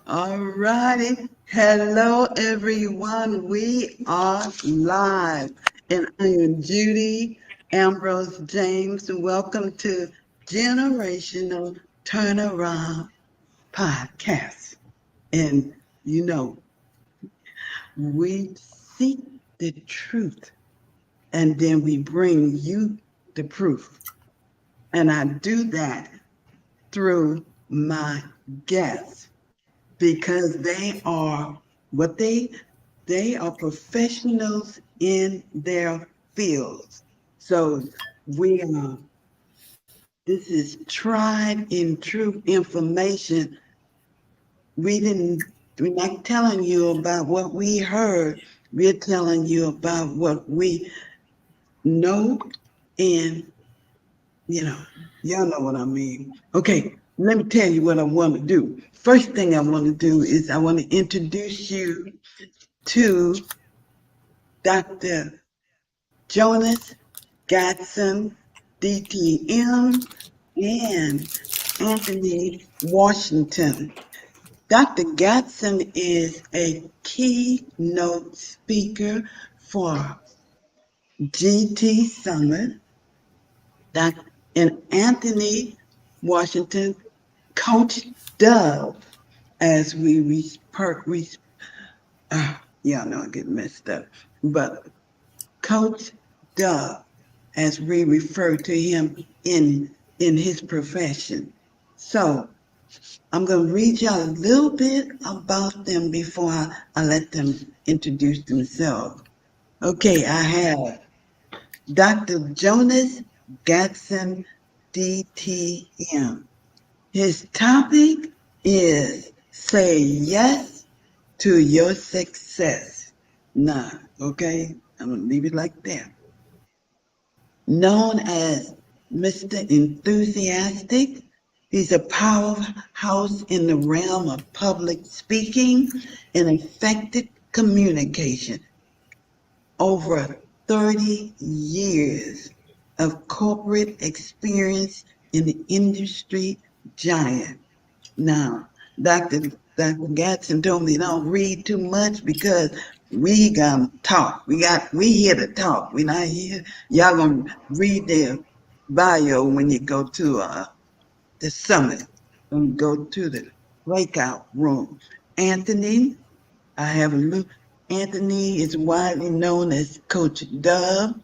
All righty. Hello, everyone. We are live. And I am Judy Ambrose James. Welcome to Generational Turnaround Podcast. And you know, we seek the truth and then we bring you the proof. And I do that through my guests, because they are what they are professionals in their fields. So we this is tried and true information. We didn't we're not telling you about what we heard. We're telling you about what we know, and you know, y'all know what I mean. Okay, let me tell you what I want to do. First thing I want to do is I want to introduce you to Dr. Jonas Gadson, DTM, and Anthony Washington. Dr. Gadson is a keynote speaker for GT Summit. And Anthony Washington, Coach Duub, as yeah, I know I get messed up, but Coach Duub, as we refer to him in his profession. So I'm going to read y'all a little bit about them before I let them introduce themselves. Okay, I have Dr. Jonas Gadson, DTM. His topic is Say Yes to Your Success. Nah, okay? I'm going to leave it like that. Known as Mr. Enthusiastic, he's a powerhouse in the realm of public speaking and effective communication. Over 30 years of corporate experience in the industry giant. Now, Dr. Gadson told me don't read too much because we gonna talk. We here to talk. We not here. Y'all gonna read their bio when you go to the summit and go to the breakout room. Anthony, I have a look. Anthony is widely known as Coach Duub,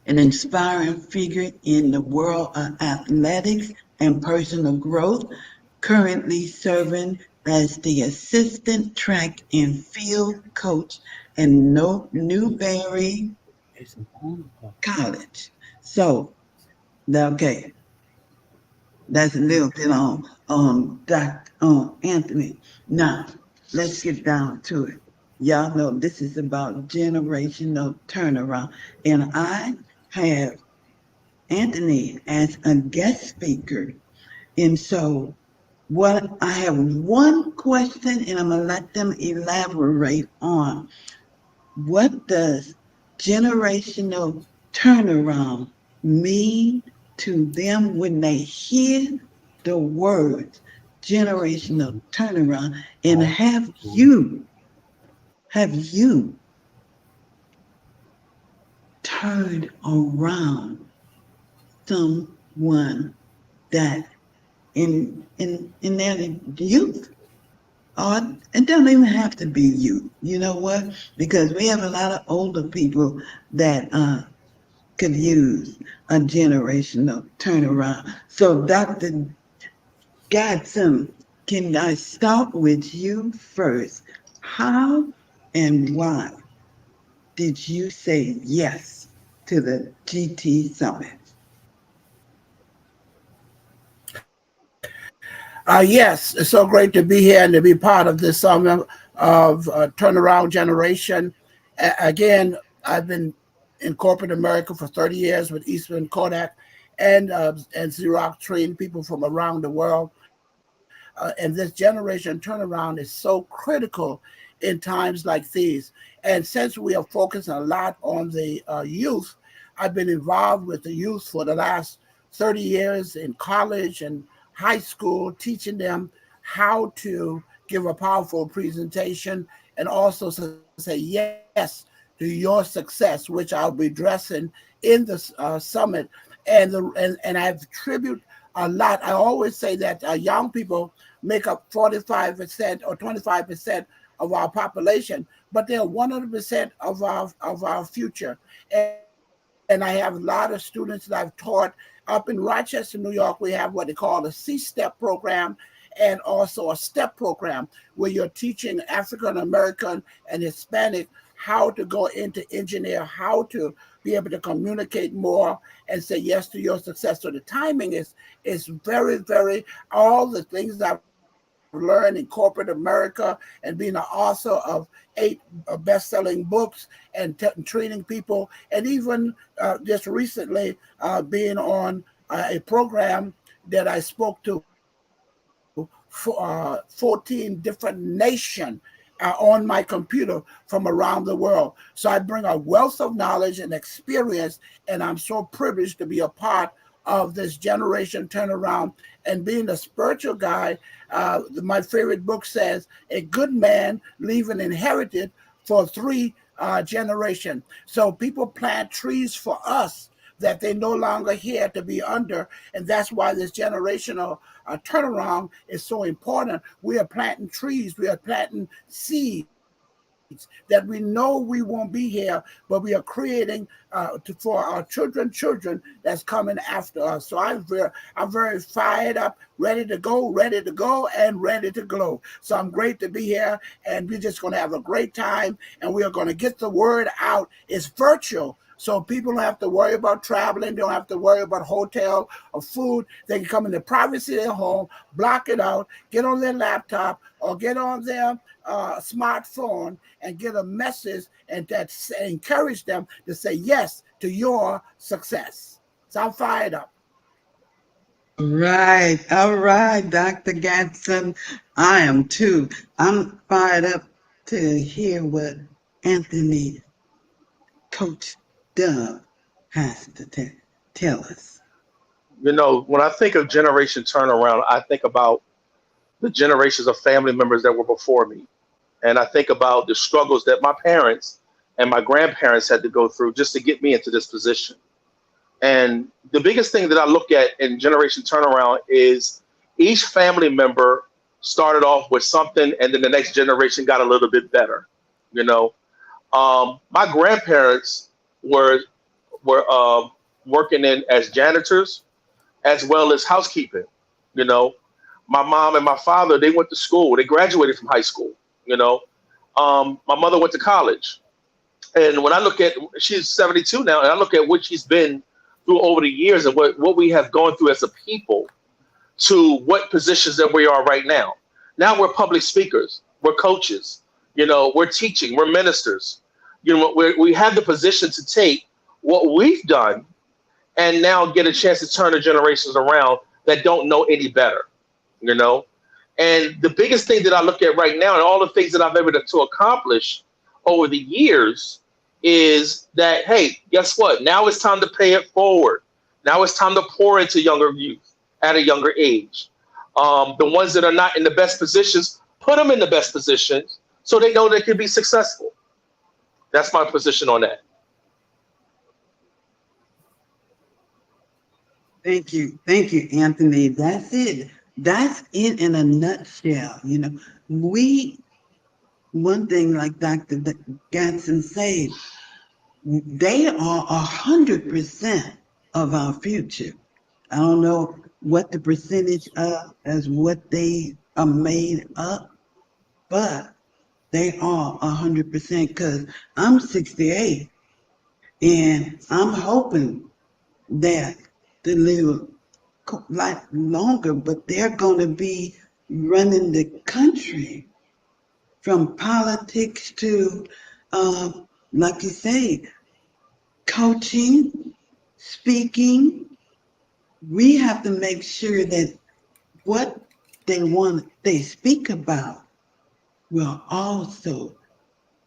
an inspiring figure in the world of athletics and personal growth, currently serving as the assistant track and field coach at Newberry College. So, okay, that's a little bit on Anthony. Now, let's get down to it. Y'all know this is about generational turnaround, and I have Anthony as a guest speaker. And so, what I have one question, and I'm gonna let them elaborate on what does generational turnaround mean to them when they hear the words generational turnaround, and have you turned around someone that in their youth, or it don't even have to be youth. You know what? Because we have a lot of older people that could use a generational turnaround. So, Dr. Gadson, can I start with you first? How and why did you say yes to the GT Summit? Yes, it's so great to be here and to be part of this summit of Turnaround Generation. Again, I've been in corporate America for 30 years with Eastman Kodak and Xerox, training people from around the world. And this generation turnaround is so critical in times like these. And since we are focusing a lot on the youth, I've been involved with the youth for the last 30 years in college and high school, teaching them how to give a powerful presentation, and also to say yes to your success, which I'll be addressing in the summit. And I attribute a lot. I always say that young people make up 45% or 25% of our population, but they're 100% of our future. And I have a lot of students that I've taught up in Rochester, New York. We have what they call a C-STEP program and also a STEP program where you're teaching African American and Hispanic how to go into engineer, how to be able to communicate more and say yes to your success. So the timing is very, very, all the things I've learned in corporate America and being an author of 8 best-selling books and training people, and even just recently being on a program that I spoke to 14 different nations on my computer from around the world. So I bring a wealth of knowledge and experience, and I'm so privileged to be a part of this generation turnaround. And being a spiritual guy, my favorite book says, a good man leave an inheritance for 3 generations. So people plant trees for us that they no longer here to be under. And that's why this generational turnaround is so important. We are planting trees, we are planting seeds that we know we won't be here, but we are creating for our children that's coming after us. So I'm very fired up, ready to go, and ready to glow. So I'm great to be here, and we're just going to have a great time, and we are going to get the word out. It's virtual. So people don't have to worry about traveling. They don't have to worry about hotel or food. They can come in the privacy of their home, block it out, get on their laptop or get on their smartphone and get a message and that encourage them to say yes to your success. So I'm fired up. All right, Dr. Gadson. I am too. I'm fired up to hear what Anthony, Coach Duub, has to tell us. When I think of generation turnaround, I think about the generations of family members that were before me. And I think about the struggles that my parents and my grandparents had to go through just to get me into this position. And the biggest thing that I look at in generation turnaround is each family member started off with something, and then the next generation got a little bit better. You know, my grandparents were working in as janitors as well as housekeeping. You know, my mom and my father, they went to school. They graduated from high school. You know, my mother went to college. And when I look at, she's 72 now, and I look at what she's been through over the years and what we have gone through as a people to what positions that we are right now. Now we're public speakers, we're coaches, we're teaching, we're ministers. We have the position to take what we've done and now get a chance to turn the generations around that don't know any better, you know? And the biggest thing that I look at right now and all the things that I've been able to accomplish over the years is that, hey, guess what? Now it's time to pay it forward. Now it's time to pour into younger youth at a younger age. The ones that are not in the best positions, put them in the best positions so they know they can be successful. That's my position on that. Thank you, Anthony. That's it. That's it in a nutshell. We one thing like Dr. Gadson said, they are 100% of our future. I don't know what the percentage of as what they are made up, but they are 100% because I'm 68 and I'm hoping that they live like longer, but they're going to be running the country from politics to, like you say, coaching, speaking. We have to make sure that what they speak about will also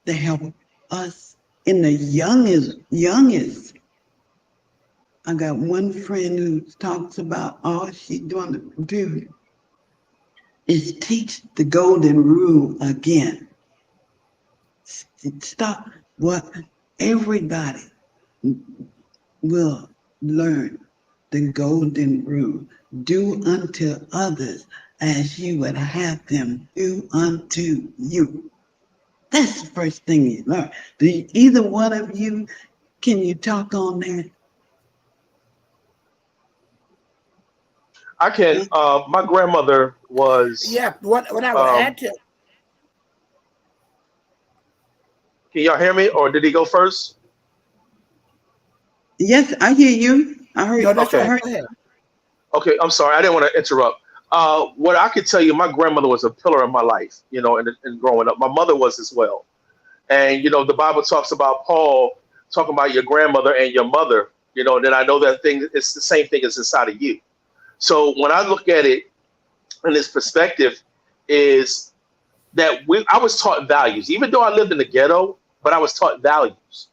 to help us in the youngest. I got one friend who talks about all she's doing to do is teach the golden rule again. Stop what everybody will learn the golden rule. Do unto others as you would have them do unto you. That's the first thing you learn. Do either one of you, can you talk on that? I can. My grandmother was. Yeah, what I would Um, add to, can y'all hear me, or did he go first? Yes, I hear you. I heard. no, that's I Okay. right. heard. Go ahead. Okay. I'm sorry. I didn't want to interrupt. What I could tell you, my grandmother was a pillar in my life. And growing up, my mother was as well. And the Bible talks about Paul talking about your grandmother and your mother. And then I know that thing. It's the same thing as inside of you. So when I look at it in this perspective, is that I was taught values, even though I lived in the ghetto, but I was taught values.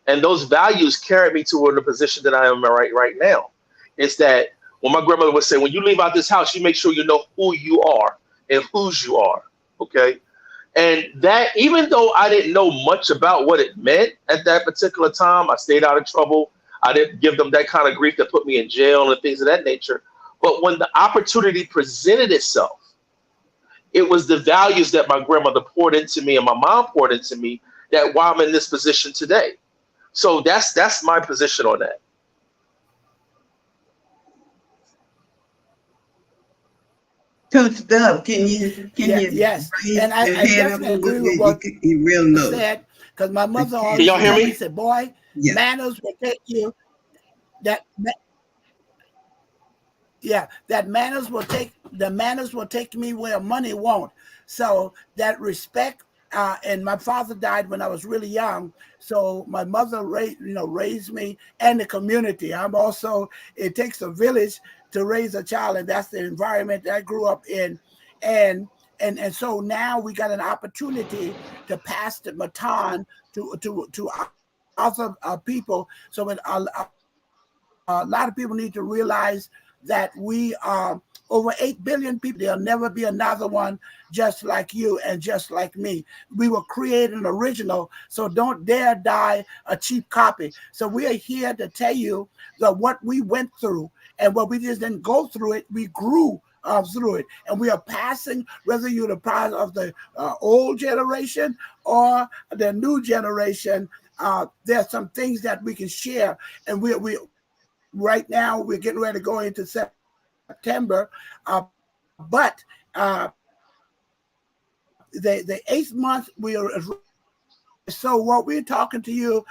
And those values carried me to the position that I am right now. It's that when my grandmother would say, when you leave out this house, you make sure you know who you are and whose you are. Okay. And that, even though I didn't know much about what it meant at that particular time, I stayed out of trouble. I didn't give them that kind of grief that put me in jail and things of that nature. But when the opportunity presented itself, it was the values that my grandmother poured into me and my mom poured into me that why I'm in this position today. So that's my position on that. Coach Dub, can Yeah, you yes, and raise I, your I head up a definitely little agree with bit? what You real you low. said because my I mother Can can't always y'all used to hear tell hear. me, me? said, "Boy, Yeah. manners will take you that yeah, that manners will take me where money won't." So that respect, and my father died when I was really young. So my mother raised me and the community. I'm also, it takes a village to raise a child, and that's the environment that I grew up in. And and so now we got an opportunity to pass the baton to other people. So a lot of people need to realize that we are over 8 billion people. There'll never be another one just like you and just like me. We were created an original, so don't dare die a cheap copy. So we are here to tell you that what we went through and what we just didn't go through it, we grew through it. And we are passing, whether you're the part of the old generation or the new generation, there's some things that we can share. And we right now we're getting ready to go into September, but the 8th month we are. So what we're talking to you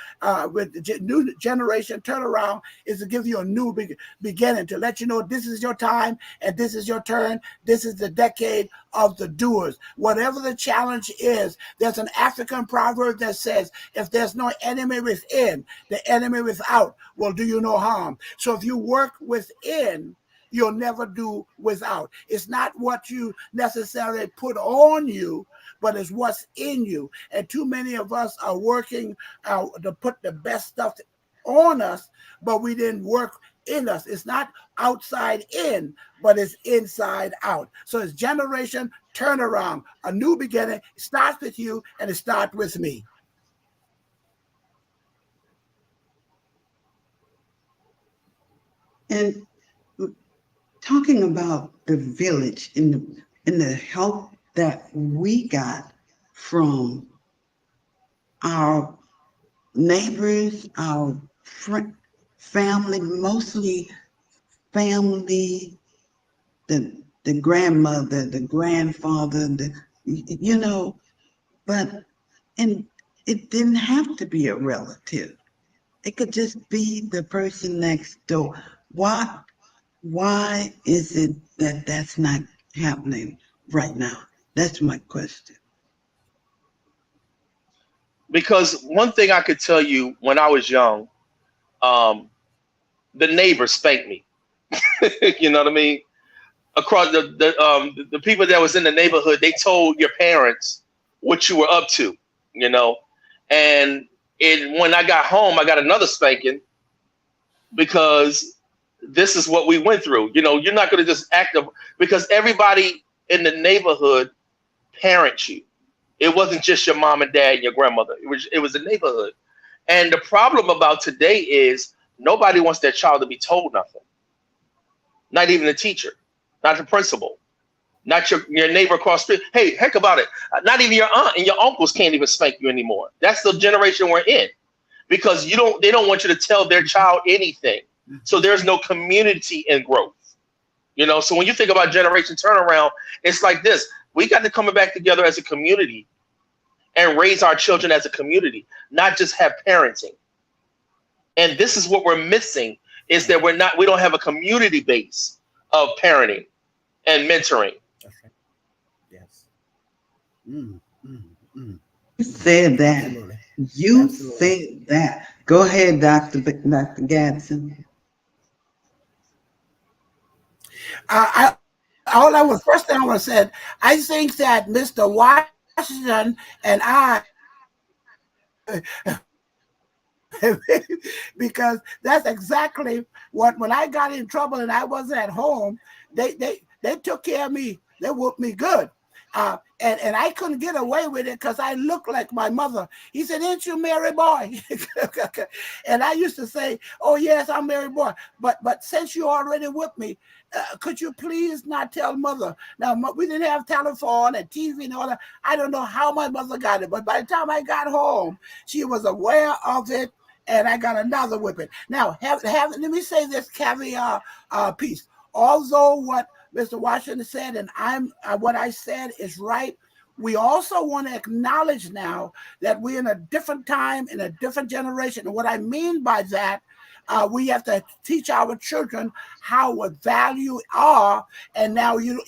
with the new generation turnaround is to give you a new beginning, to let you know this is your time and this is your turn. This is the decade of the doers. Whatever the challenge is, there's an African proverb that says, if there's no enemy within, the enemy without will do you no harm. So if you work within, you'll never do without. It's not what you necessarily put on you, but it's what's in you. And too many of us are working to put the best stuff on us, but we didn't work in us. It's not outside in, but it's inside out. So it's generation turnaround, a new beginning. It starts with you and it starts with me. And talking about the village and the help that we got from our neighbors, our family, mostly family, the grandmother, the grandfather, but and it didn't have to be a relative. It could just be the person next door. Why why is it that that's not happening right now? That's my question. Because one thing I could tell you when I was young, um, the neighbors spanked me. You know what I mean? Across the people that was in the neighborhood, they told your parents what you were up to. You know, and when I got home, I got another spanking because this is what we went through. You're not going to just act up because everybody in the neighborhood parent you. It wasn't just your mom and dad and your grandmother. It was the neighborhood. And the problem about today is nobody wants their child to be told nothing. Not even the teacher, not the principal, not your neighbor across the street. Hey, heck about it. Not even your aunt and your uncles can't even spank you anymore. That's the generation we're in. Because they don't want you to tell their child anything. So there's no community in growth. So when you think about generation turnaround, it's like this. We got to come back together as a community and raise our children as a community, not just have parenting. And this is what we're missing, is that we don't have a community base of parenting and mentoring. That's right. Yes. Mm, mm, mm. You said that. Absolutely. You Absolutely. said that. Go ahead, Dr. Gadson. First thing I want to say, I think that Mr. Washington and I, because that's exactly when I got in trouble and I wasn't at home, they took care of me. They whooped me good. And I couldn't get away with it because I looked like my mother. He said, "Ain't you Mary Boy?" And I used to say, "Oh yes, I'm Mary Boy." But since you already whipped me, could you please not tell mother? Now we didn't have telephone and TV and all that. I don't know how my mother got it, but by the time I got home, she was aware of it, and I got another whipping. Now let me say this caveat piece. Although what Mr. Washington said, and what I said is right, we also want to acknowledge now that we're in a different time, in a different generation. And what I mean by that, we have to teach our children how what value are. And now you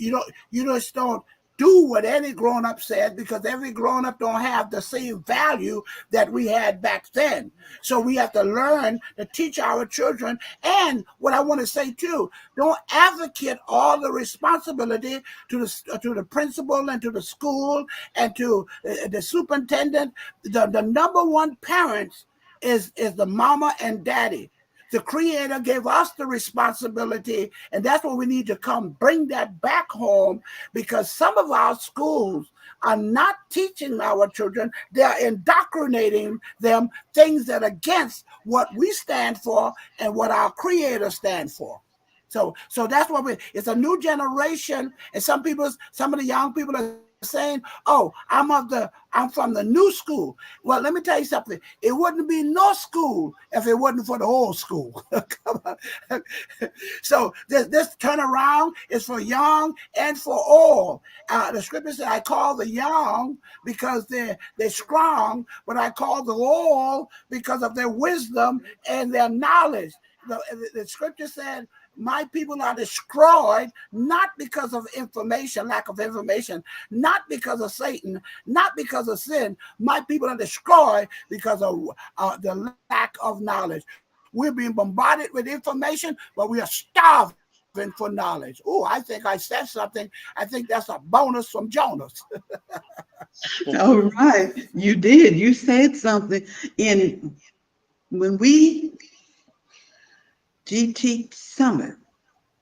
just don't do what any grown-up said, because every grown-up don't have the same value that we had back then. So we have to learn to teach our children. And what I want to say too, don't advocate all the responsibility to the principal and to the school and to the superintendent. The number one parents is the mama and daddy. The Creator gave us the responsibility, and that's what we need to bring that back home, because some of our schools are not teaching our children. They're indoctrinating them things that are against what we stand for and what our Creator stands for. So that's what it's a new generation, and some of the young people are saying, "Oh, I'm from the new school." Well, let me tell you something. It wouldn't be no school if it wasn't for the old school. Come on. So this turnaround is for young and for all. The scripture said, "I call the young because they're strong, but I call the old because of their wisdom and their knowledge." The scripture said, "My people are destroyed, not because of lack of information, not because of Satan, not because of sin. My people are destroyed because of the lack of knowledge." We're being bombarded with information, but we are starving for knowledge. Oh, I think I said something. I think that's a bonus from Jonas. All right. You did. You said something. When we GT Summit,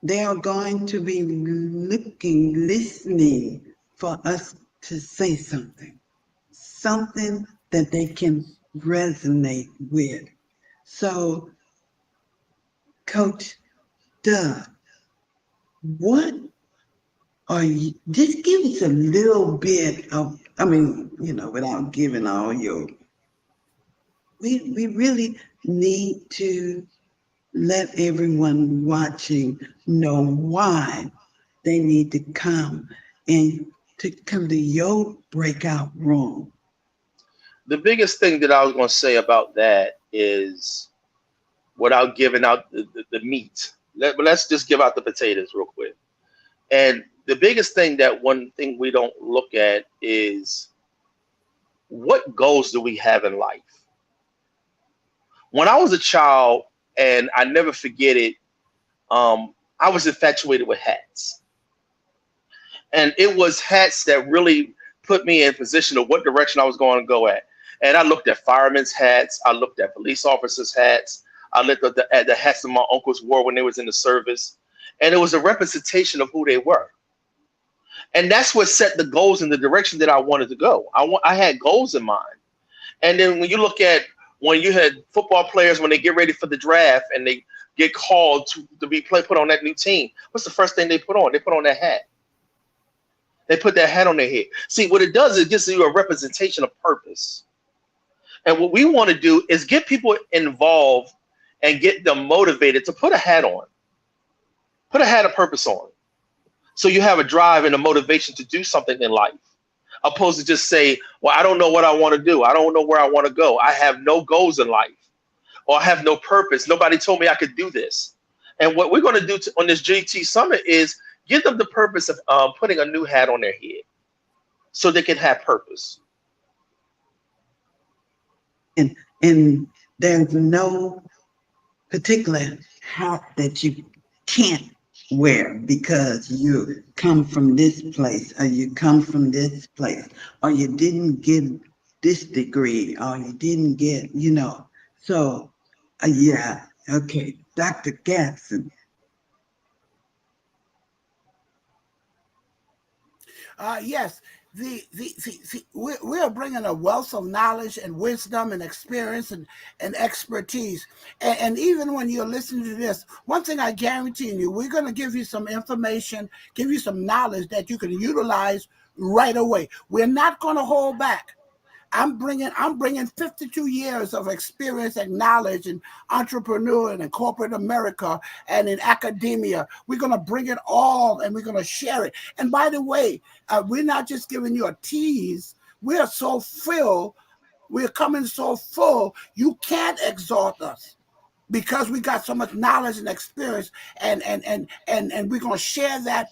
they are going to be listening for us to say something that they can resonate with. So, Coach Duub, what are you, just give us a little bit of, without giving all we really need to let everyone watching know why they need to come to your breakout room. The biggest thing that I was going to say about that is, without giving out the meat, let's just give out the potatoes real quick. And the biggest thing, one thing we don't look at is, what goals do we have in life? When I was a child, and I never forget it, I was infatuated with hats. And it was hats that really put me in position of what direction I was going to go at. And I looked at firemen's hats. I looked at police officers' hats. I looked at the hats that my uncles wore when they was in the service. And it was a representation of who they were. And that's what set the goals in the direction that I wanted to go. I had goals in mind. And then when you look at when you had football players when they get ready for the draft and they get called to be put on that new team, what's the first thing they put on? They put on that hat. They put that hat on their head. See, what it does is it gives you a representation of purpose. And what we want to do is get people involved and get them motivated to put a hat on. Put a hat of purpose on. So you have a drive and a motivation to do something in life. Opposed to just say, well, I don't know what I want to do. I don't know where I want to go. I have no goals in life. Or I have no purpose. Nobody told me I could do this. And what we're going to do on this GT Summit is give them the purpose of putting a new hat on their head so they can have purpose. And there's no particular hat that you can't wear because you come from this place or you come from this place or you didn't get this degree or you didn't get, So, yeah, okay, Dr. Gadson. Yes, we are bringing a wealth of knowledge and wisdom and experience and expertise. And even when you're listening to this, one thing I guarantee you, we're going to give you some information, give you some knowledge that you can utilize right away. We're not going to hold back. I'm bringing 52 years of experience and knowledge in entrepreneur and in corporate America and in academia. We're going to bring it all and we're going to share it. And by the way, we're not just giving you a tease. We're so full. We're coming so full. You can't exalt us because we got so much knowledge and experience, and we're going to share that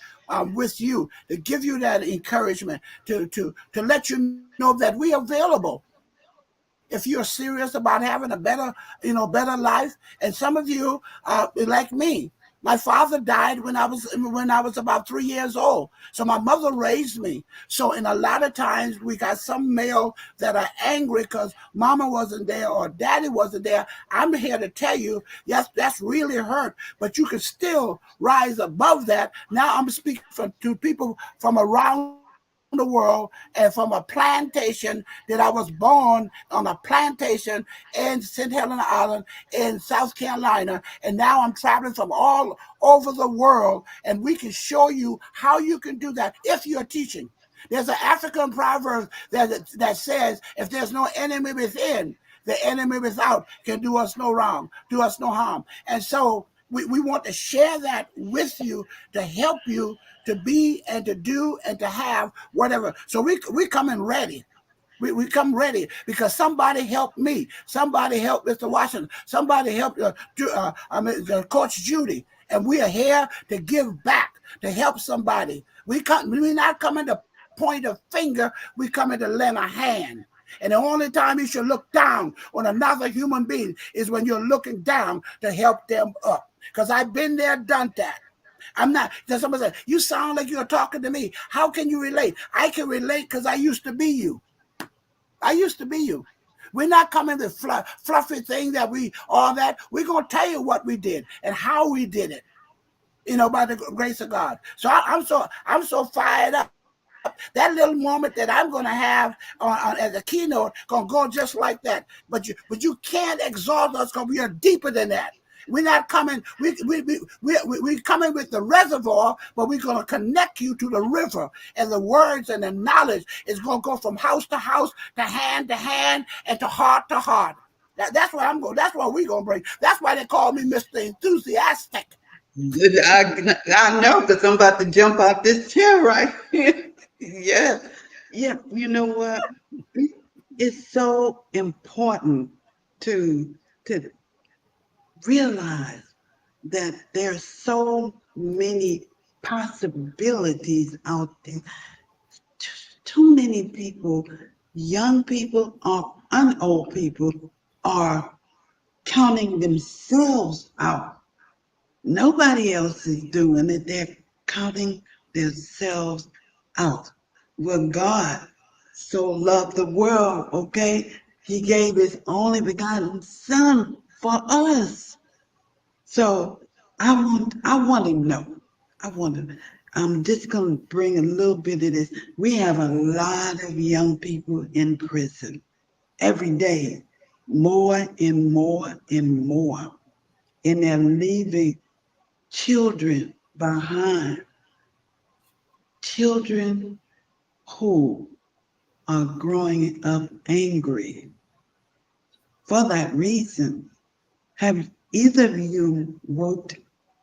with you to give you that encouragement to let you know that we are available if you're serious about having a better life. And some of you like me. My father died when I was about 3 years old. So my mother raised me. So in a lot of times we got some male that are angry because mama wasn't there or daddy wasn't there. I'm here to tell you, yes, that's really hurt, but you can still rise above that. Now I'm speaking to people from around the world and from a plantation that I was born on a plantation in St. Helena Island in South Carolina. And now I'm traveling from all over the world, and we can show you how you can do that if you're teaching. There's an African proverb that says, if there's no enemy within, the enemy without can do us no wrong, do us no harm. And so we want to share that with you to help you to be and to do and to have whatever. So we come in ready. We come ready because somebody helped me. Somebody helped Mr. Washington. Somebody helped Coach Judy. And we are here to give back, to help somebody. We're not coming to point a finger. We're coming to lend a hand. And the only time you should look down on another human being is when you're looking down to help them up. Because I've been there, done that. I'm not, because somebody said, you sound like you're talking to me. How can you relate? I can relate because I used to be you. I used to be you. We're not coming to fluffy thing all that. We're going to tell you what we did and how we did it, by the grace of God. So I'm so fired up. That little moment that I'm going to have as a keynote going to go just like that. But you can't exalt us because we are deeper than that. We're not coming. We're coming with the reservoir, but we're going to connect you to the river, and the words and the knowledge is going to go from house to house, to hand, and to heart to heart. That's what I'm going. That's what we're going to bring. That's why they call me Mr. Enthusiastic. I know, because I'm about to jump out this chair right here. Yeah. You know what? It's so important to realize that there's so many possibilities out there. Too many people, young people or old people, are counting themselves out. Nobody else is doing it. They're counting themselves out. Well, God so loved the world, okay? He gave his only begotten son for us. So I want to know. I'm just going to bring a little bit of this. We have a lot of young people in prison every day, more and more and more. And they're leaving children behind, children who are growing up angry. For that reason, have either of you worked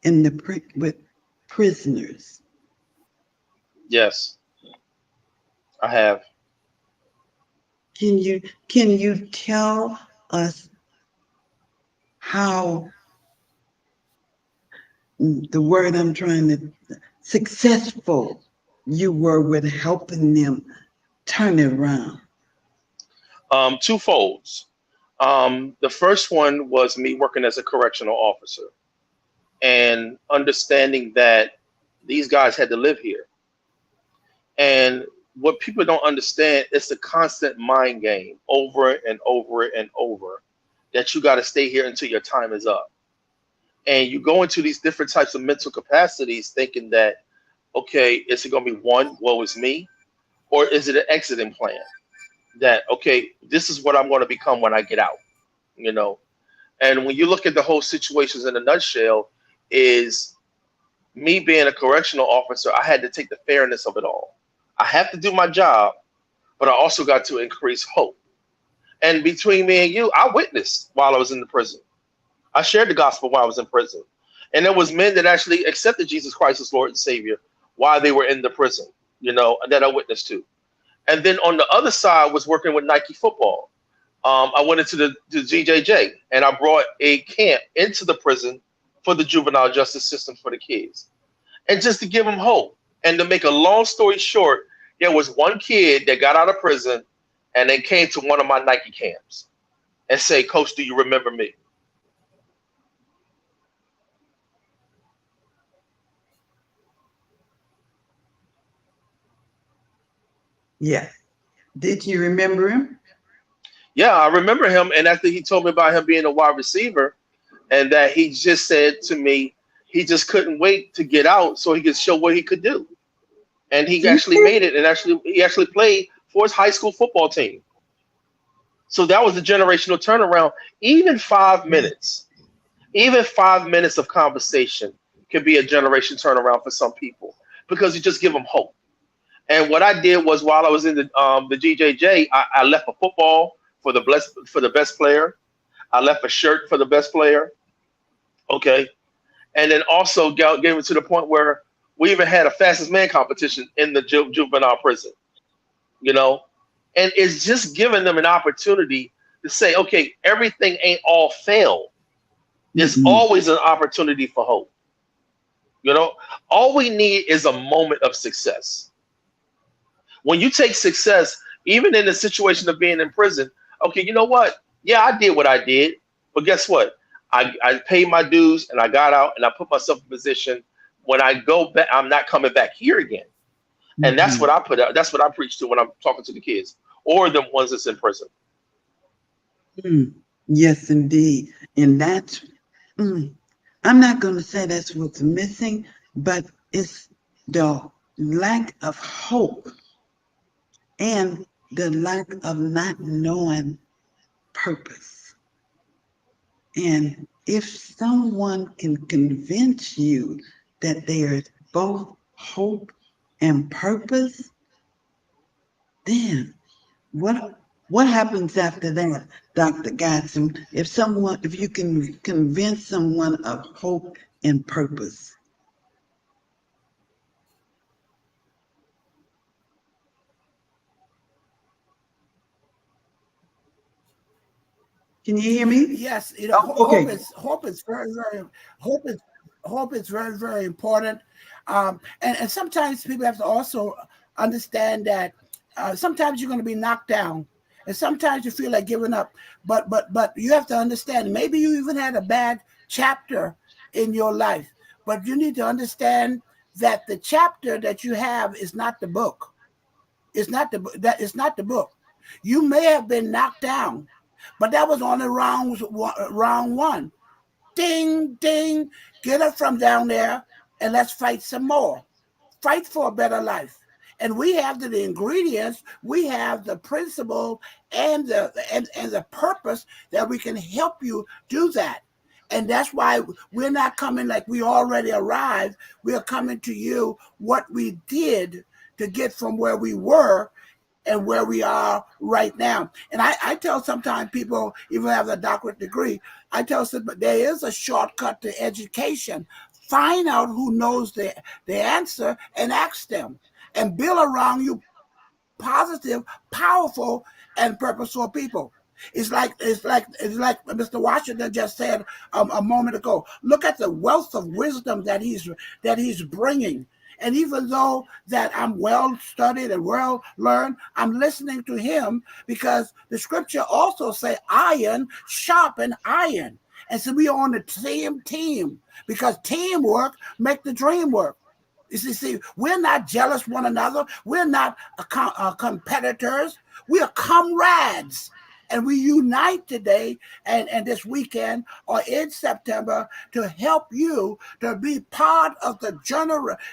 in the with prisoners? Yes, I have. Can you tell us how the word I'm trying to successful you were with helping them turn it around? Two folds. The first one was me working as a correctional officer and understanding that these guys had to live here. And what people don't understand is the constant mind game over and over and over that you got to stay here until your time is up. And you go into these different types of mental capacities thinking that, okay, is it going to be one, woe is me? Or is it an exiting plan? That, okay, this is what I'm going to become when I get out, you know? And when you look at the whole situations in a nutshell, is me being a correctional officer, I had to take the fairness of it all. I have to do my job, but I also got to increase hope. And between me and you, I witnessed while I was in the prison. I shared the gospel while I was in prison. And there was men that actually accepted Jesus Christ as Lord and Savior while they were in the prison, that I witnessed to. And then on the other side was working with Nike football. I went into the GJJ and I brought a camp into the prison for the juvenile justice system for the kids. And just to give them hope. And to make a long story short, there was one kid that got out of prison and then came to one of my Nike camps and say, Coach, do you remember me? Yes. Did you remember him? Yeah, I remember him. And after he told me about him being a wide receiver and that he just said to me, he just couldn't wait to get out so he could show what he could do. And he actually made it, and he actually played for his high school football team. So that was a generational turnaround. Even 5 minutes of conversation can be a generation turnaround for some people because you just give them hope. And what I did was while I was in the GJJ, I left a football for the best player. I left a shirt for the best player. Okay, and then also gave it to the point where we even had a fastest man competition in the juvenile prison. You know, and it's just giving them an opportunity to say, okay, everything ain't all failed. There's Mm-mm. always an opportunity for hope. All we need is a moment of success. When you take success, even in the situation of being in prison, okay, you know what? Yeah, I did what I did, but guess what? I paid my dues and I got out and I put myself in a position when I go back, I'm not coming back here again. And that's what Mm-mm. I put out. That's what I preach to when I'm talking to the kids or the ones that's in prison. Mm. Yes, indeed. And mm, I'm not going to say that's what's missing, but it's the lack of hope and the lack of not knowing purpose. And if someone can convince you that there's both hope and purpose, then what happens after that, Dr. Gadson? If you can convince someone of hope and purpose? Can you hear me? Yes, Oh, hope okay. is very, very hope is hope is very, very important. And sometimes people have to also understand that sometimes you're going to be knocked down, and sometimes you feel like giving up. But you have to understand. Maybe you even had a bad chapter in your life, but you need to understand that the chapter that you have is not the book. It's not the book. You may have been knocked down, but that was on the round one. Ding, ding, get up from down there and let's fight some more. fight for a better life. And we have the ingredients, we have the principle and the purpose that we can help you do that. And that's why we're not coming like we already arrived. We are coming to you what we did to get from where we were and where we are right now. And I tell sometimes people, even have a doctorate degree, I tell them, but there is a shortcut to education. Find out who knows the answer and ask them, and build around you positive, powerful, and purposeful people. It's like Mr. Washington just said a moment ago. Look at the wealth of wisdom that he's bringing. And even though that I'm well studied and well learned, I'm listening to him because the scripture also say iron sharpen iron. And so we are on the same team because teamwork make the dream work. You see, we're not jealous one another. We're not competitors. We are comrades. And we unite today and this weekend or in September to help you to be part of the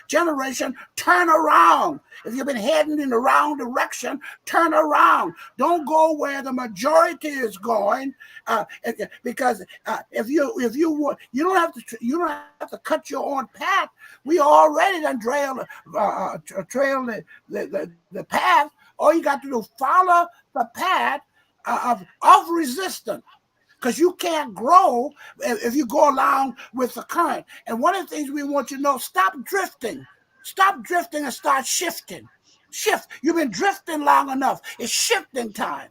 generation turnaround. If you've been heading in the wrong direction, turn around. Don't go where the majority is going, because if you don't have to cut your own path. We already done trail the path. All you got to do is follow the path of resistance, because you can't grow if you go along with the current. And one of the things we want you to know, stop drifting and start shifting. Shift. You've been drifting long enough. It's shifting time.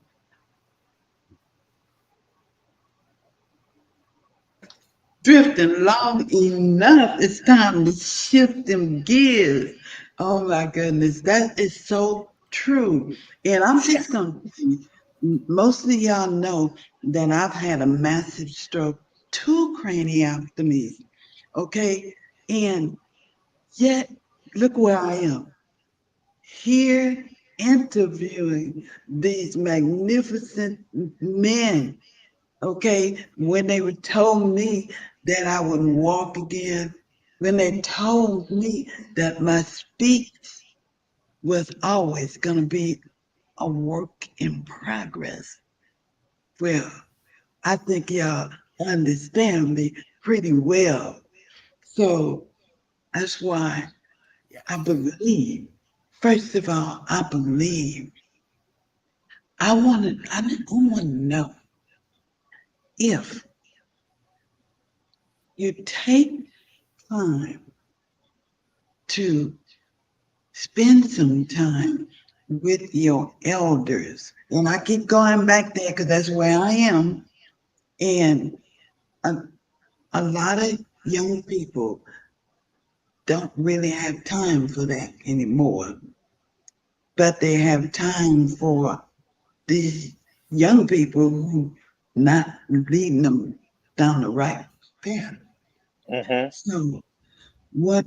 Drifting long enough. It's time to shift them gears. Oh my goodness, that is so true. And I'm just gonna say, most of y'all know that I've had a massive stroke, 2 craniotomies. Okay, and yet look where I am here interviewing these magnificent men. Okay, when they were told me that I wouldn't walk again, when they told me that my speech was always going to be a work in progress. Well, I think y'all understand me pretty well. So that's why I believe, first of all, I believe. I want to know if you take time to spend some time with your elders. And I keep going back there because that's where I am. And a lot of young people don't really have time for that anymore. But they have time for these young people who not leading them down the right path. Mm-hmm. So what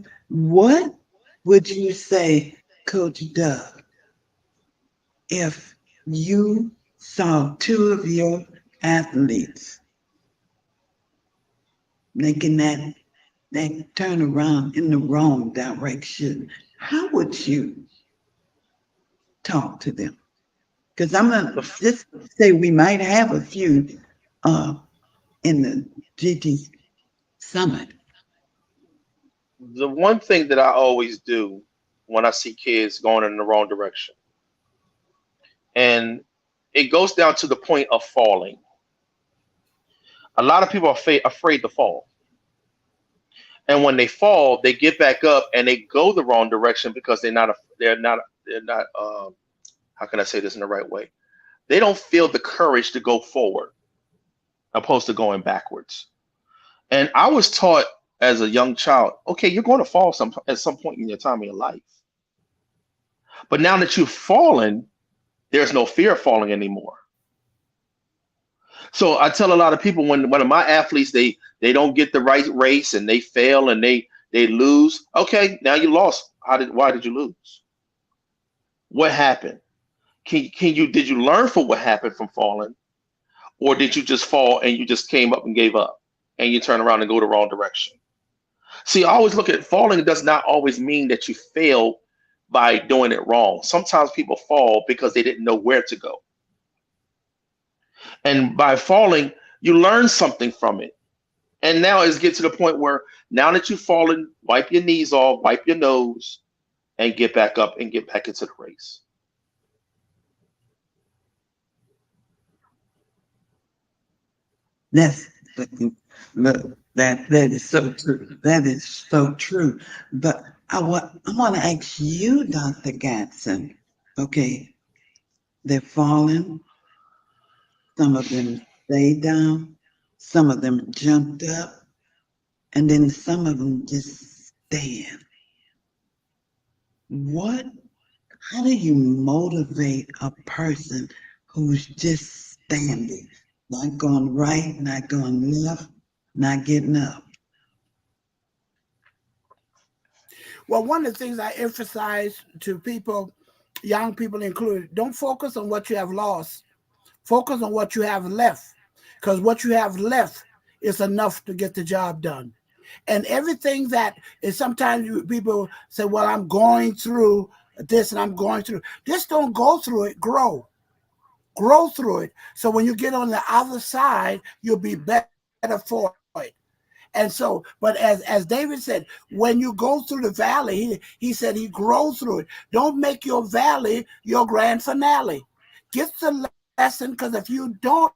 would you say, Coach Duub, if you saw 2 of your athletes making that turn around in the wrong direction? How would you talk to them? Because I'm gonna just say we might have a few in the GT Summit. The one thing that I always do when I see kids going in the wrong direction, and it goes down to the point of falling. A lot of people are afraid to fall. And when they fall, they get back up and they go the wrong direction because they're not how can I say this in the right way? They don't feel the courage to go forward opposed to going backwards. And I was taught as a young child, okay, you're going to fall at some point in your time in your life. But now that you've fallen, there's no fear of falling anymore. So I tell a lot of people, when one of my athletes, they don't get the right race and they fail and they lose. Okay, now you lost. Why did you lose? What happened? Did you learn from what happened from falling? Or did you just fall and you just came up and gave up and you turn around and go the wrong direction? See, I always look at falling does not always mean that you fail by doing it wrong. Sometimes people fall because they didn't know where to go. And by falling, you learn something from it. And now it's get to the point where now that you've fallen, wipe your knees off, wipe your nose, and get back up and get back into the race. That's look, that is so true. That is so true. But I want to ask you, Dr. Gatson. Okay, they're falling. Some of them stayed down. Some of them jumped up, and then some of them just stand. What? How do you motivate a person who's just standing, not going right, not going left, not getting up? Well, one of the things I emphasize to people, young people included, don't focus on what you have lost. Focus on what you have left, because what you have left is enough to get the job done. And everything that is sometimes people say, well, I'm going through this and I'm going through. Just don't go through it, grow. Grow through it. So when you get on the other side, you'll be better for it. And so, but as David said, when you go through the valley, he said he grows through it. Don't make your valley your grand finale. Get the lesson, because if you don't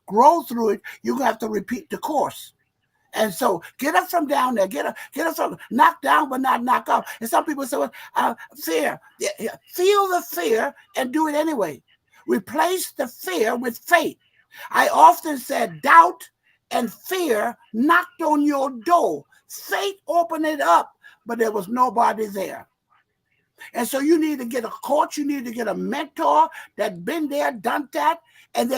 grow through it, you're going to have to repeat the course. And so get up from down there, get up from knock down, but not knock off. And some people say, well, fear. Feel the fear and do it anyway. Replace the fear with faith. I often said doubt and fear knocked on your door. Faith opened it up, but there was nobody there. And so you need to get a coach, you need to get a mentor that's been there, done that, and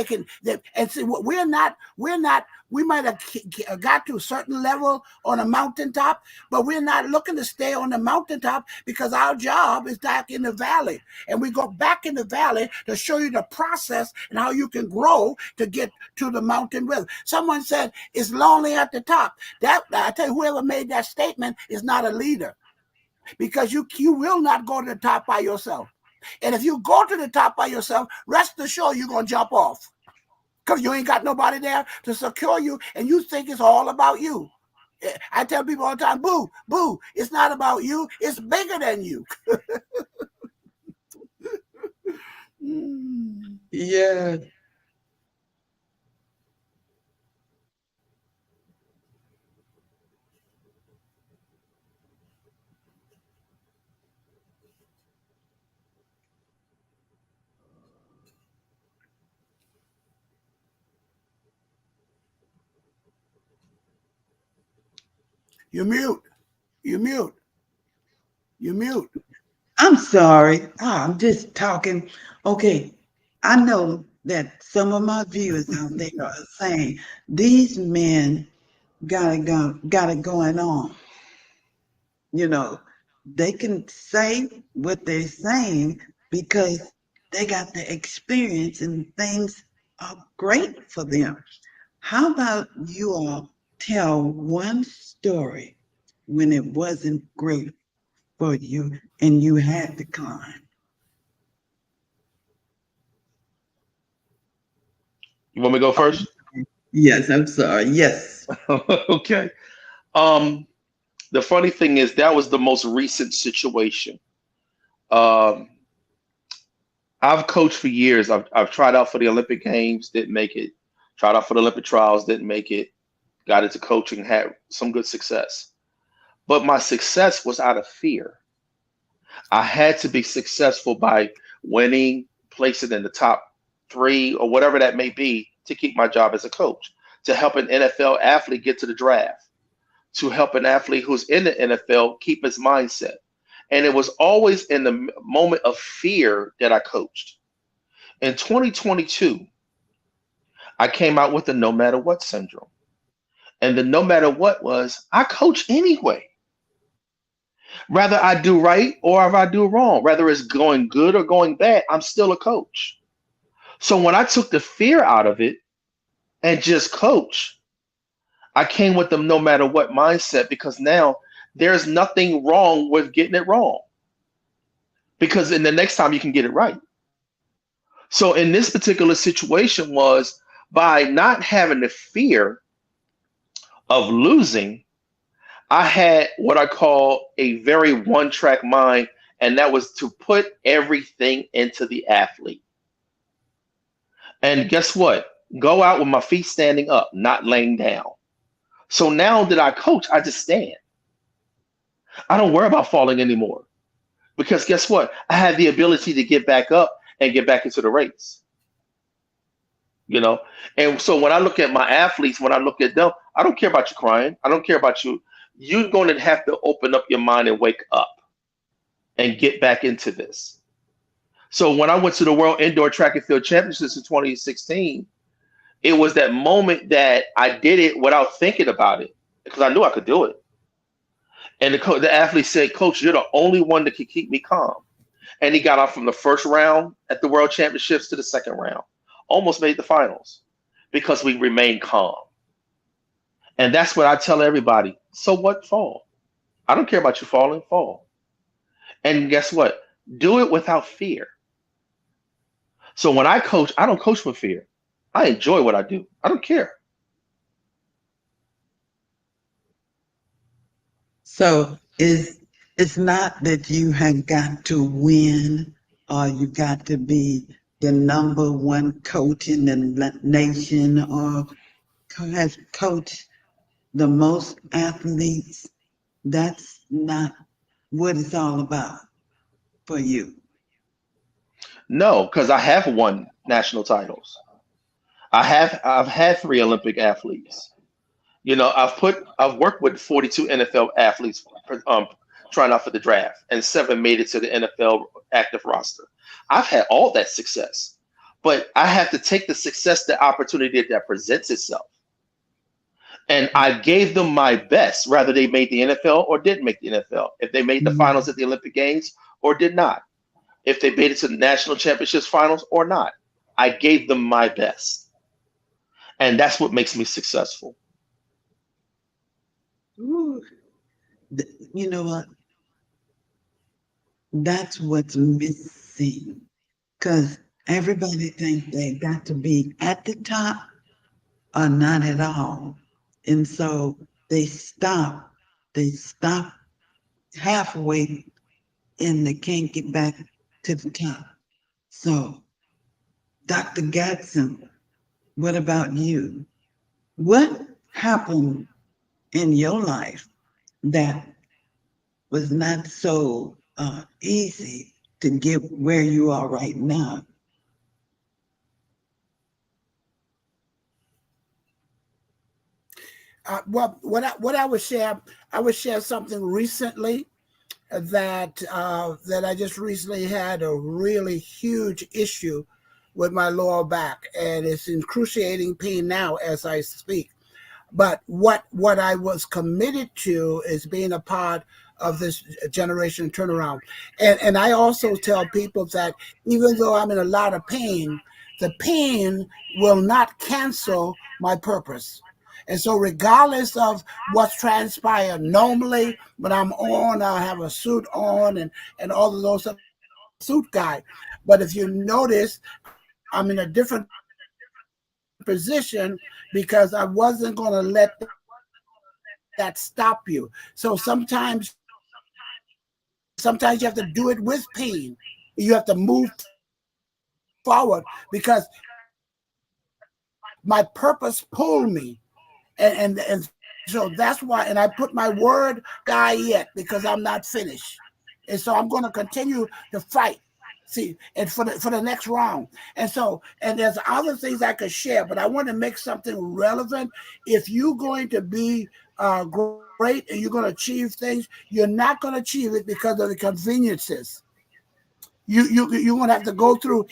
and see, we might have got to a certain level on a mountaintop, but we're not looking to stay on the mountaintop, because our job is back in the valley. And we go back in the valley to show you the process and how you can grow to get to the mountain with. Someone said it's lonely at the top. That, I tell you, whoever made that statement is not a leader, because you will not go to the top by yourself. And if you go to the top by yourself, rest assured you're going to jump off, because you ain't got nobody there to secure you, and you think it's all about you. I tell people all the time, boo, boo, it's not about you. It's bigger than you. Yeah. You mute. You mute. You mute. I'm sorry. I'm just talking. Okay. I know that some of my viewers out there are saying these men got it going on. You know, they can say what they're saying because they got the experience and things are great for them. How about you all tell one story when it wasn't great for you and you had to climb? You want me to go first? Yes, I'm sorry. Yes. Okay. Um, the funny thing is that was the most recent situation. Um, I've coached for years. I've tried out for the Olympic Games, didn't make it. Tried out for the Olympic trials, didn't make it. Got into coaching, had some good success. But my success was out of fear. I had to be successful by winning, placing in the top three or whatever that may be to keep my job as a coach, to help an NFL athlete get to the draft, to help an athlete who's in the NFL keep his mindset. And it was always in the moment of fear that I coached. In 2022, I came out with the no matter what syndrome. And the no matter what was I coach anyway. Whether I do right or if I do wrong, whether it's going good or going bad, I'm still a coach. So when I took the fear out of it and just coach, I came with them no matter what mindset, because now there's nothing wrong with getting it wrong, because in the next time you can get it right. So in this particular situation was, by not having the fear of losing, I had what I call a very one track mind, and that was to put everything into the athlete. And guess what? Go out with my feet standing up, not laying down. So now that I coach, I just stand. I don't worry about falling anymore, because guess what? I have the ability to get back up and get back into the race. You know, and so when I look at my athletes, when I look at them, I don't care about you crying. I don't care about you. You're going to have to open up your mind and wake up and get back into this. So when I went to the World Indoor Track and Field Championships in 2016, it was that moment that I did it without thinking about it, because I knew I could do it. And the athlete said, "Coach, you're the only one that can keep me calm." And he got off from the first round at the World Championships to the second round, almost made the finals, because we remained calm. And that's what I tell everybody. So what? Fall. I don't care about you falling. Fall. And guess what? Do it without fear. So when I coach, I don't coach with fear. I enjoy what I do. I don't care. So it's not that you have got to win or you got to be the number one coach in the nation or has coached the most athletes. That's not what it's all about for you. No, because I have won national titles. I've had three Olympic athletes. You know, I've worked with 42 NFL athletes, um, trying out for the draft, and seven made it to the NFL active roster. I've had all that success, but I have to take the success, the opportunity that presents itself. And I gave them my best, whether they made the NFL or didn't make the NFL, if they made the finals at the Olympic Games or did not, if they made it to the national championships finals or not. I gave them my best. And that's what makes me successful. Ooh, you know what? That's what's missing. Because everybody thinks they got to be at the top or not at all. And so they stop halfway and they can't get back to the top. So, Dr. Gadson, what about you? What happened in your life that was not so easy to get where you are right now? Well, what I would share something recently that I just recently had a really huge issue with my lower back, and it's in excruciating pain now as I speak. But what I was committed to is being a part of this generation turnaround. And I also tell people that even though I'm in a lot of pain, the pain will not cancel my purpose. And so regardless of what's transpired, normally when I'm on, I have a suit on and all of those stuff. I'm a suit guy. But if you notice, I'm in a different position because I wasn't going to let that stop you. So sometimes you have to do it with pain. You have to move forward because my purpose pulled me. And so that's why, and I put my word guy yet because I'm not finished. And so I'm going to continue to fight. See, and for the next round. And so, and there's other things I could share, but I want to make something relevant. If you're going to be great and you're going to achieve things, you're not going to achieve it because of the conveniences. You're going to have to go through.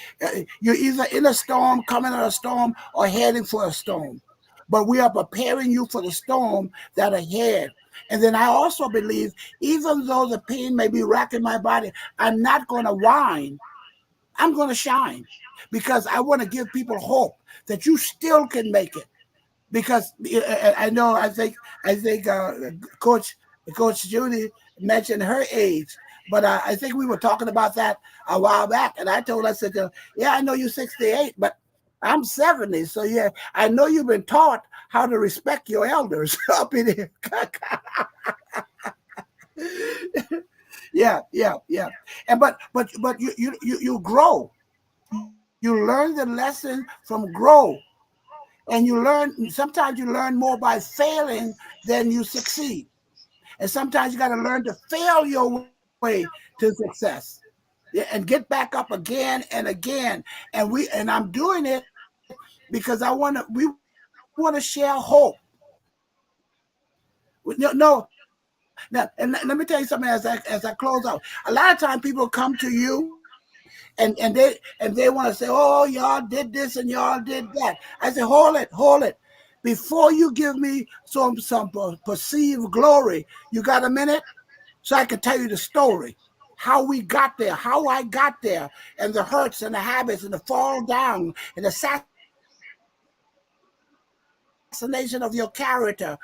You're either in a storm, coming out of a storm, or heading for a storm. But we are preparing you for the storm that ahead. And then I also believe, even though the pain may be racking my body, I'm not going to whine. I'm going to shine because I want to give people hope that you still can make it. because I think Coach Judy mentioned her age, but I think we were talking about that a while back, and I told her, I said, yeah, I know you're 68, but I'm 70, so yeah, I know you've been taught how to respect your elders up in here. Yeah. And but you grow. You learn the lesson from grow. And sometimes you learn more by failing than you succeed. And sometimes you got to learn to fail your way to success. Yeah, and get back up again and again. And I'm doing it because we want to share hope. No, now, and let me tell you something as I close out. A lot of times people come to you and they want to say, "Oh, y'all did this and y'all did that." I say, hold it. Before you give me some perceived glory, you got a minute so I can tell you the story, how we got there, how I got there, and the hurts and the habits and the fall down and the assassination of your character.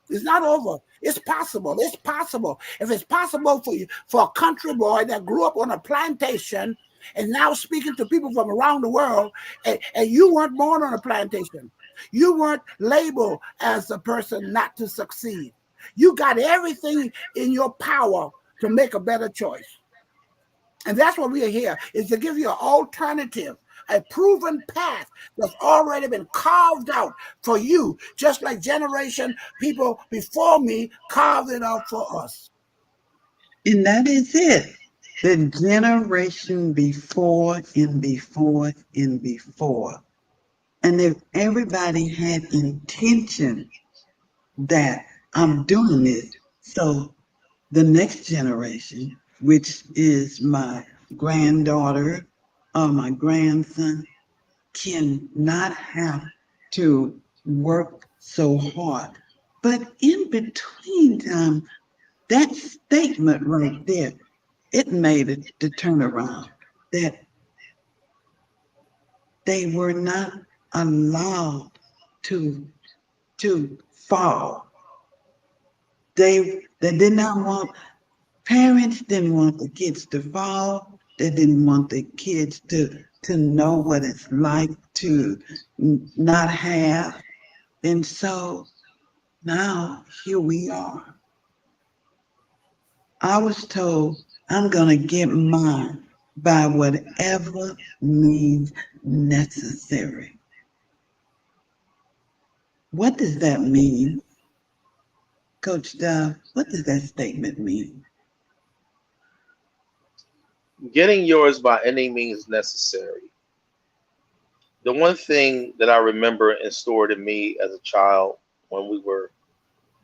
It's not over. It's possible. It's possible. If it's possible for a country boy that grew up on a plantation and now speaking to people from around the world, and you weren't born on a plantation. You weren't labeled as a person not to succeed. You got everything in your power to make a better choice. And that's what we are here, is to give you an alternative, a proven path that's already been carved out for you, just like generation people before me carved it out for us. And that is it. The generation before and before and before. And if everybody had intention that I'm doing this, so the next generation, which is my granddaughter or my grandson, cannot have to work so hard. But in between time, that statement right there, it made it the turnaround that they were not allowed to fall. They did not want, parents didn't want the kids to fall. They didn't want the kids to know what it's like to not have. And so now here we are. I was told I'm going to get mine by whatever means necessary. What does that mean, Coach Dubb? What does that statement mean? Getting yours by any means necessary. The one thing that I remember installed in me as a child when we were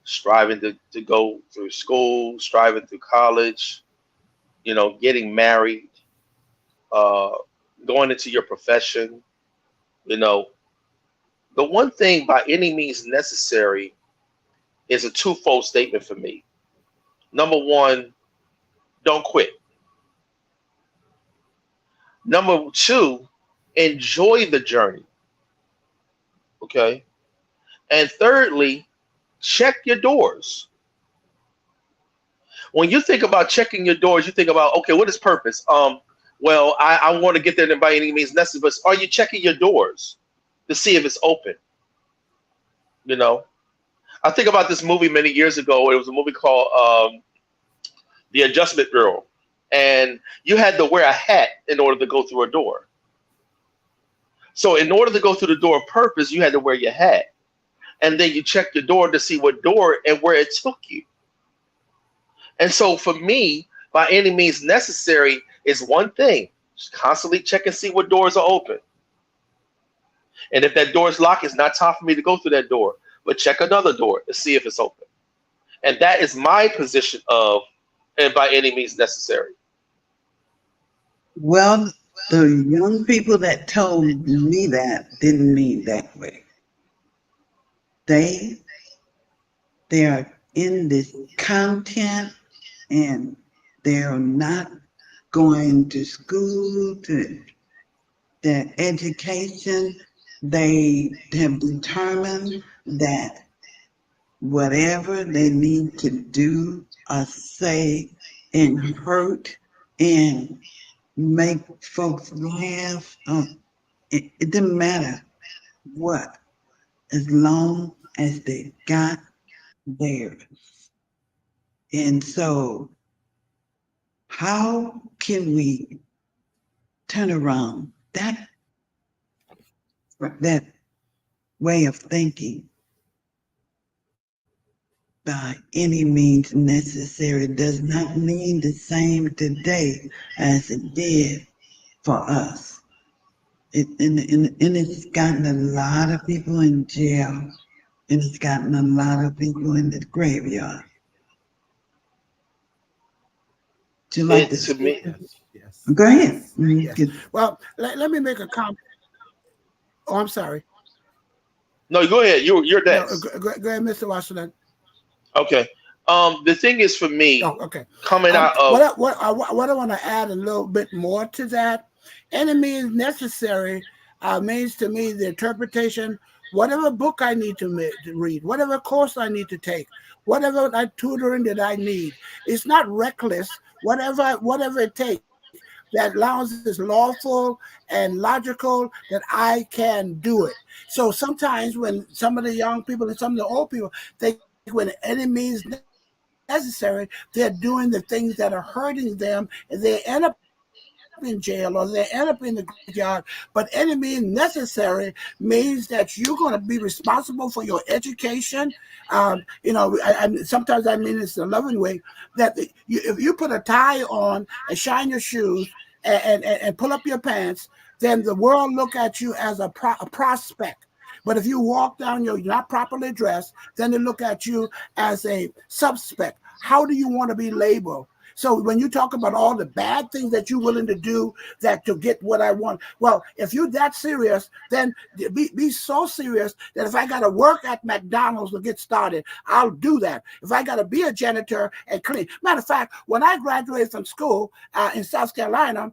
striving to go through school, striving through college, getting married, uh, going into your profession, you know, the one thing by any means necessary is a twofold statement for me. Number one, don't quit. Number two, enjoy the journey. Okay. And thirdly, check your doors. When you think about checking your doors, you think about, okay, what is purpose? Well, I want to get there by any means necessary, but are you checking your doors to see if it's open? You know, I think about this movie many years ago. It was a movie called The Adjustment Bureau, and you had to wear a hat in order to go through a door. So in order to go through the door of purpose, you had to wear your hat, and then you check your door to see what door and where it took you. And so for me, by any means necessary is one thing. Just constantly check and see what doors are open. And if that door is locked, it's not time for me to go through that door. But check another door to see if it's open. And that is my position of, and by any means necessary. Well, the young people that told me that didn't mean that way. They they are in this content and they're not going to school to their education. They have determined that whatever they need to do or say and hurt and make folks laugh, it didn't matter what, as long as they got theirs. And so, how can we turn around that way of thinking by any means necessary does not mean the same today as it did for us. And it's gotten a lot of people in jail, and it's gotten a lot of people in the graveyard. Would you like It to to me. Yes. go ahead? Yes. Well, let me make a comment. Oh, I'm sorry. No, go ahead. You're No, next. go ahead, Mr. Washington. Okay. The thing is for me, Oh, okay. coming out What of I want to add a little bit more to that. Enemy is necessary means to me the interpretation. Whatever book I need to read, whatever course I need to take, whatever tutoring that I need, it's not reckless. Whatever it takes that allows is lawful and logical that I can do it. So sometimes when some of the young people and some of the old people think when enemy is necessary, they're doing the things that are hurting them, and they end up in jail or they end up in the graveyard. But enemy necessary means that you're going to be responsible for your education. Sometimes I mean it's a loving way that if you put a tie on and shine your shoes and pull up your pants, then the world look at you as a prospect. But if you walk down, you're not properly dressed, then they look at you as a suspect. How do you want to be labeled? So when you talk about all the bad things that you're willing to do that to get what I want, well, if you're that serious, then be so serious that if I got to work at McDonald's to get started, I'll do that. If I got to be a janitor and clean. Matter of fact, when I graduated from school in South Carolina,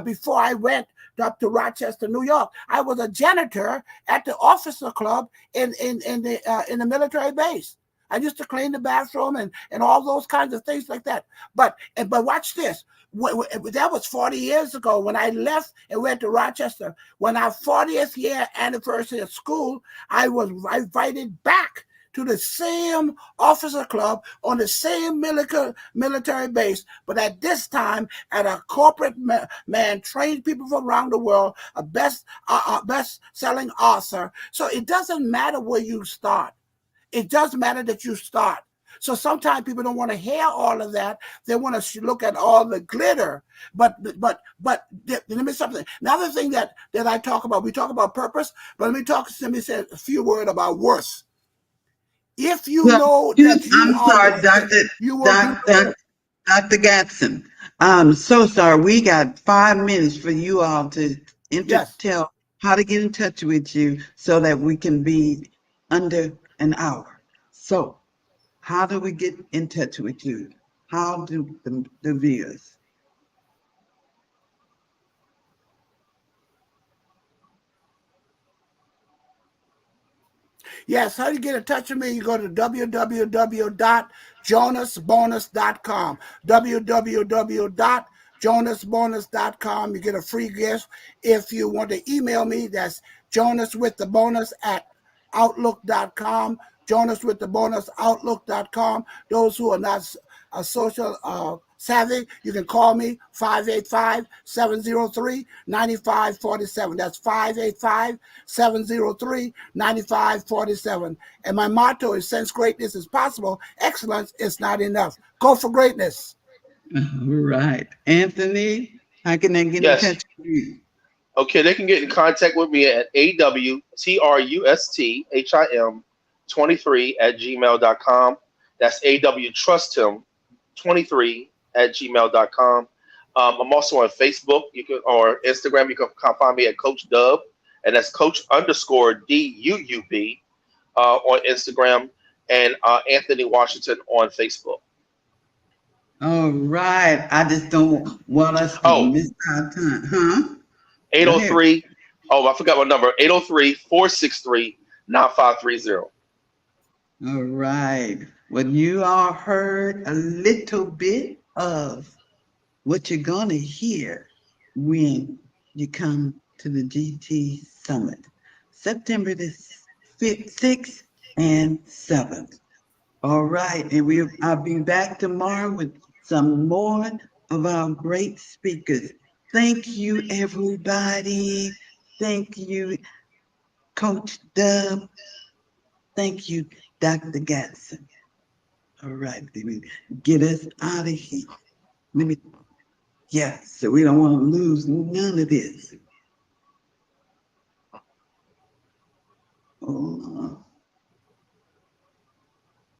before I went up to Rochester, New York, I was a janitor at the officer club in the military base. I used to clean the bathroom and all those kinds of things like that. But watch this. That was 40 years ago when I left and went to Rochester. When our 40th year anniversary of school, I was invited back to the same officer club on the same military base, but at this time at a corporate man trained people from around the world, a best-selling author. So it doesn't matter where you start. It does matter that you start. So sometimes people don't want to hear all of that. They want to look at all the glitter. But let me something. Another thing that I talk about, we talk about purpose, but let me say a few words about worth. If you Well, know that you I'm are sorry, worth it, you will do good. Dr. Gadson. I'm so sorry. We got 5 minutes for you all to Yes. tell how to get in touch with you so that we can be under an hour. So, how do we get in touch with you? How do the viewers? Yes, how do you get in touch with me? You go to www.jonasbonus.com. www.jonasbonus.com. You get a free gift. If you want to email me, that's jonaswiththebonus@outlook.com. jonaswiththebonus@outlook.com. Those who are not social savvy, you can call me 585-703-9547. That's 585-703-9547. And my motto is, since greatness is possible, excellence is not enough. Go for greatness. All right. Anthony, how can they get in yes. touch with you? Okay, they can get in contact with me at awtrusthim23 at gmail.com. That's awtrusthim23 at gmail.com. I'm also on Facebook, or Instagram. You can find me at Coach Duub, and that's Coach_DUUB on Instagram, and Anthony Washington on Facebook. All right. I just don't want us to Oh, miss our time. Huh? Go ahead. 803 Oh, I forgot my number. 803-463-9530. All right. Well, you all heard a little bit of what you're going to hear when you come to the GT Summit, September the 5th, 6th, and 7th. All right. And I'll be back tomorrow with some more of our great speakers. Thank you, everybody. Thank you, Coach Duub. Thank you, Dr. Gadson. All right, let me get us out of here. Let me, yeah, so we don't want to lose none of this. Hold on.